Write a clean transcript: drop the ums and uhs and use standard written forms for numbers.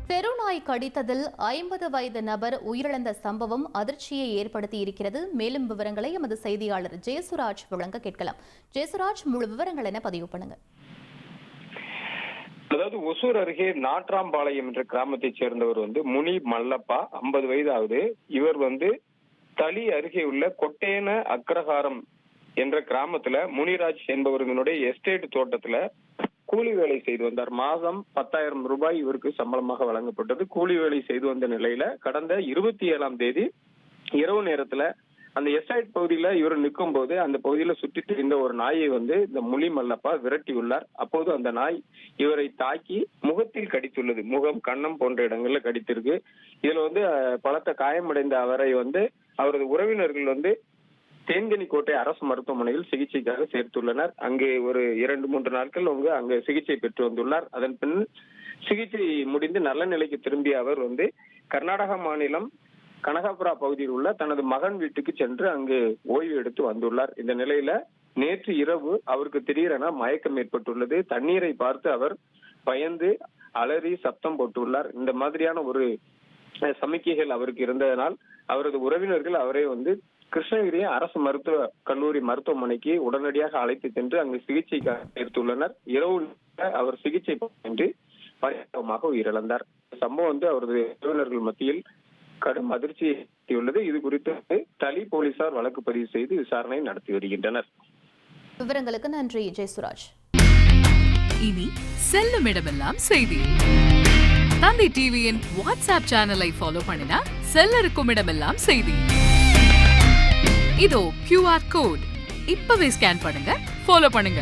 தெருநாய் கடித்ததில் 50 வயது நபர் உயிரிழந்த சம்பவம் அதிர்ச்சியை ஏற்படுத்தியிருக்கிறது. மேலும் விவரங்களை எமது செய்தியாளர் ஜெயசுராஜ் வழங்க கேட்கலாம். ஜெயசுராஜ், முழு விவரங்கள் என்ன பதிவு பண்ணுங்க. அதாவது ஒசூர் அருகே நாட்ராம்பாளையம் என்ற கிராமத்தைச் சேர்ந்தவர் முனி மல்லப்பா, 50 வயது ஆகுது. இவர் தளி அருகே உள்ள கொட்டேன அக்ரஹாரம் என்ற கிராமத்துல முனிராஜ் என்பவர்களுடைய எஸ்டேட் தோட்டத்துல கூலி வேலை செய்து வந்தார். மாதம் 10,000 ரூபாய் இவருக்கு சம்பளமாக வழங்கப்பட்டது. கூலி வேலை செய்து வந்த நிலையில கடந்த 27ஆம் தேதி இரவு நேரத்துல அந்த எஸ்டேட் பகுதியில இவர் நிற்கும் போது அந்த பகுதியில சுற்றி திரிந்த ஒரு நாயை இந்த முனி மல்லப்பா விரட்டி உள்ளார். அப்போது அந்த நாய் இவரை தாக்கி முகத்தில் கடித்துள்ளது. முகம், கன்னம் போன்ற இடங்கள்ல கடித்திருக்கு. இதுல பலத்த காயமடைந்த அவரை அவரது உறவினர்கள் தேன்கனி கோட்டை அரசு மருத்துவமனையில் சிகிச்சைக்காக சேர்த்துள்ளனர். அங்கே ஒரு 2-3 நாட்கள் அங்கு சிகிச்சை பெற்று வந்துள்ளார். அதன் பின் சிகிச்சை முடிந்து நல்ல நிலைக்கு திரும்பிய அவர் கர்நாடக மாநிலம் கனகாபுரா பகுதியில் உள்ள தனது மகன் வீட்டுக்கு சென்று அங்கு ஓய்வு எடுத்து வந்துள்ளார். இந்த நிலையில நேற்று இரவு அவருக்கு திடீரென மயக்கம் ஏற்பட்டுள்ளது. தண்ணீரை பார்த்து அவர் பயந்து அலறி சப்தம் போட்டுள்ளார். இந்த மாதிரியான ஒரு சமிக்கைகள் அவருக்கு இருந்ததனால் அவரது உறவினர்கள் அவரை கிருஷ்ணகிரி அரசு மருத்துவ கல்லூரி மருத்துவமனைக்கு உடனடியாக அழைத்து சென்று அங்கு சிகிச்சைக்காக சேர்த்துள்ளனர். இரவு அவர் சிகிச்சை பெற்று பரிதாபமாக உயிரிழந்தார். சம்பவம் அவரது உறவினர்கள் மத்தியில் கடும் அதிர்ச்சியை உள்ளது. இது குறித்து தளி போலீசார் வழக்கு பதிவு செய்து விசாரணை நடத்தி வருகின்றனர். விவரங்களுக்கு நன்றி ஜெயசுராஜ். இனி செல்லும் இடமெல்லாம் செய்தி. தந்தை டிவியின் வாட்ஸ்அப் சேனலை ஃபாலோ பண்ணினா செல்ல இருக்கும் இடமெல்லாம் செய்தி. இதோ QR கோட் இப்பவே ஸ்கேன் பண்ணுங்க, ஃபாலோ பண்ணுங்க.